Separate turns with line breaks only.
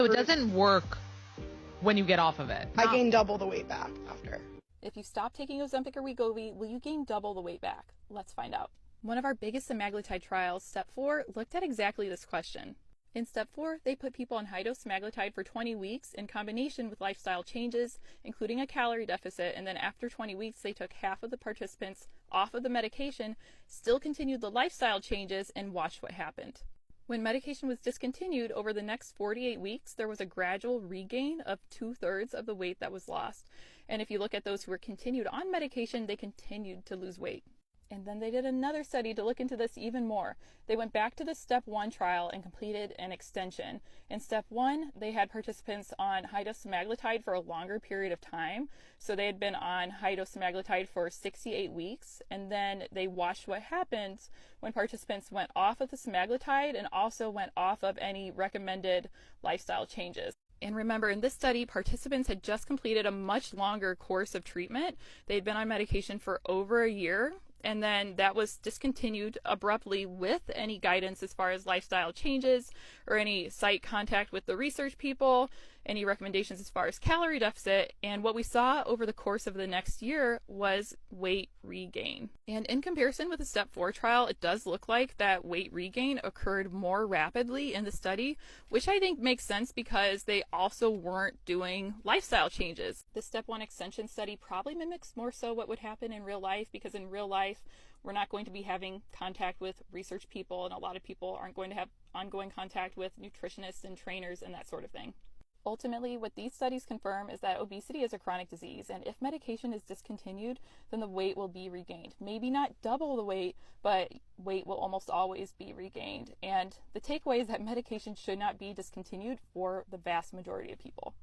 So it doesn't work when you get off of it.
I gained double the weight back after.
If you stop taking Ozempic or Wegovy, will you gain double the weight back? Let's find out. One of our biggest semaglutide trials, Step 4, looked at exactly this question. In Step 4, they put people on high-dose semaglutide for 20 weeks in combination with lifestyle changes, including a calorie deficit, and then after 20 weeks, they took half of the participants off of the medication, still continued the lifestyle changes, and watched what happened. When medication was discontinued over the next 48 weeks, there was a gradual regain of 2/3 of the weight that was lost. And if you look at those who were continued on medication, they continued to lose weight. And then they did another study to look into this even more. They went back to the Step 1 trial and completed an extension. In Step 1, they had participants on high-dose semaglutide for a longer period of time. So they had been on high-dose semaglutide for 68 weeks. And then they watched what happened when participants went off of the semaglutide and also went off of any recommended lifestyle changes. And remember, in this study, participants had just completed a much longer course of treatment. They'd been on medication for over a year, and then that was discontinued abruptly with any guidance as far as lifestyle changes or any site contact with the research people, any recommendations as far as calorie deficit. And what we saw over the course of the next year was weight regain. And in comparison with the Step 4 trial, it does look like that weight regain occurred more rapidly in the study, which I think makes sense because they also weren't doing lifestyle changes. The Step 1 extension study probably mimics more so what would happen in real life, because in real life, we're not going to be having contact with research people, and a lot of people aren't going to have ongoing contact with nutritionists and trainers and that sort of thing. Ultimately, what these studies confirm is that obesity is a chronic disease, and if medication is discontinued, then the weight will be regained. Maybe not double the weight, but weight will almost always be regained. And the takeaway is that medication should not be discontinued for the vast majority of people.